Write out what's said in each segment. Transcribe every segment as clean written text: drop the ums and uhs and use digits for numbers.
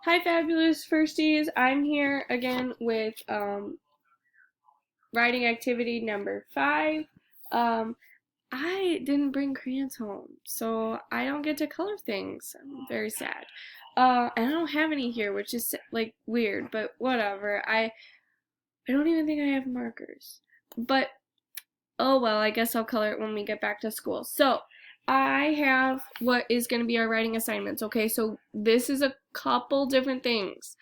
Hi, fabulous firsties. I'm here again with writing activity number 5. Um, I didn't bring crayons home, so I don't get to color things. I'm very sad. And I don't have any here, which is like weird, but whatever. I don't even think I have markers. But oh well, I guess I'll color it when we get back to school. So, I have what is going to be our writing assignments, okay? So, this is a couple different things.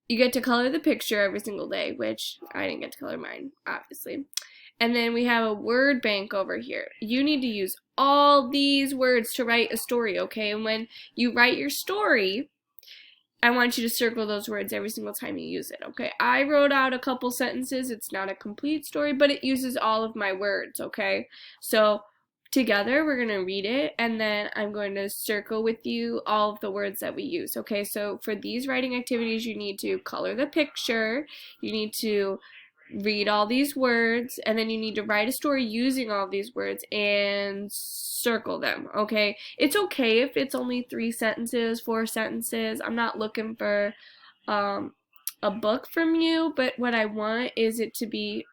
You get to color the picture every single day, which I didn't get to color mine, obviously. And then we have a word bank over here. You need to use all these words to write a story, okay? And when you write your story, I want you to circle those words every single time you use it, okay? I wrote out a couple sentences. It's not a complete story, but it uses all of my words, okay? So together we're going to read it, and then I'm going to circle with you all of the words that we use, okay? So for these writing activities, you need to color the picture, you need to read all these words, and then you need to write a story using all these words and circle them, okay? It's okay if it's only 3 sentences, 4 sentences. I'm not looking for a book from you, but what I want is it to be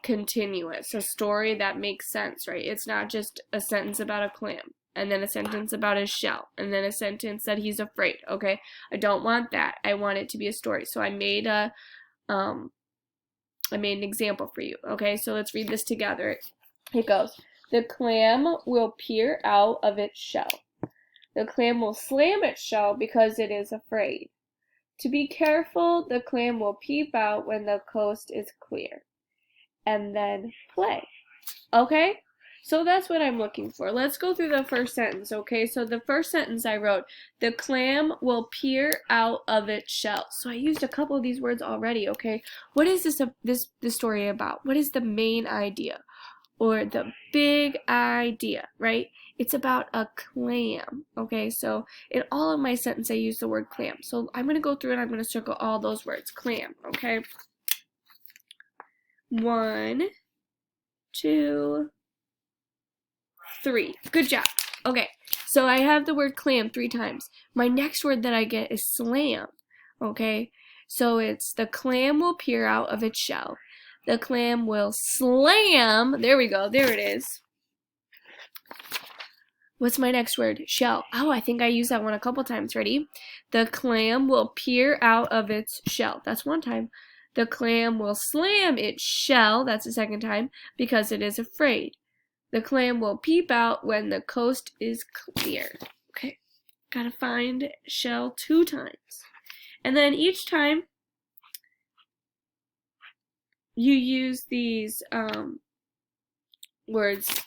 continuous, a story that makes sense, right? It's not just a sentence about a clam, and then a sentence about his shell, and then a sentence that he's afraid, okay? I don't want that. I want it to be a story. So I made an example for you, okay? So let's read this together. It goes, the clam will peer out of its shell. The clam will slam its shell because it is afraid. To be careful, the clam will peep out when the coast is clear. And then play. Okay? So that's what I'm looking for. Let's go through the first sentence, okay? So the first sentence I wrote, the clam will peer out of its shell. So I used a couple of these words already, okay? What is this story about? What is the main idea? Or the big idea, right? It's about a clam, okay? So in all of my sentences, I use the word clam. So I'm going to go through and I'm going to circle all those words. Clam, okay? 1, 2, 3. Good job. Okay, so I have the word clam 3 times. My next word that I get is slam, okay? So it's the clam will peer out of its shell. The clam will slam. There we go. There it is. What's my next word? Shell. Oh, I think I used that one a couple times. Ready? The clam will peer out of its shell. That's 1 time. The clam will slam its shell. That's the 2nd time because it is afraid. The clam will peep out when the coast is clear. Okay, gotta find shell 2 times. And then each time you use these words,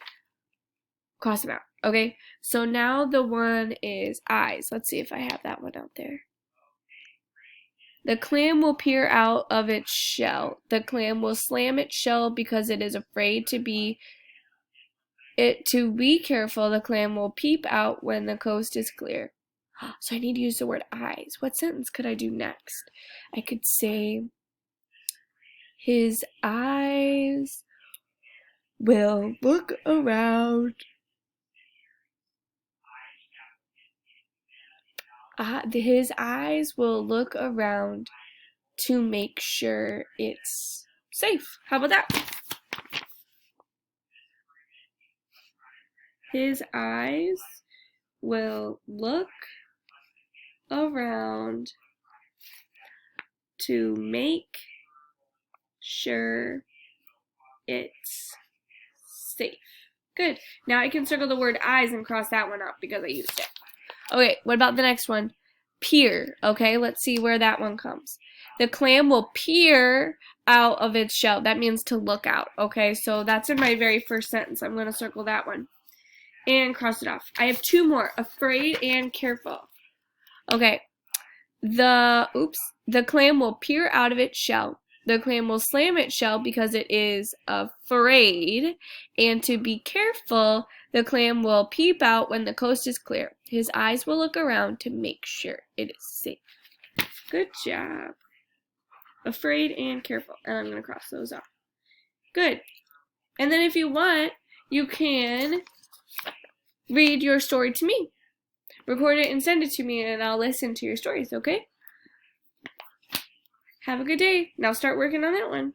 cross them out. Okay, so now the one is eyes. Let's see if I have that one out there. The clam will peer out of its shell. The clam will slam its shell because it is afraid. To be careful, the clam will peep out when the coast is clear. So I need to use the word eyes. What sentence could I do next? I could say, his eyes will look around. His eyes will look around to make sure it's safe. How about that? His eyes will look around to make sure it's safe. Good. Now I can circle the word eyes and cross that one out because I used it. Okay, what about the next one? Peer. Okay, let's see where that one comes. The clam will peer out of its shell. That means to look out. Okay, so that's in my very first sentence. I'm going to circle that one and cross it off. I have 2 more. Afraid and careful. Okay, the clam will peer out of its shell. The clam will slam its shell because it is afraid. And to be careful, the clam will peep out when the coast is clear. His eyes will look around to make sure it is safe. Good job. Afraid and careful. And I'm going to cross those off. Good. And then if you want, you can read your story to me. Record it and send it to me, and I'll listen to your stories, okay? Have a good day. Now start working on that one.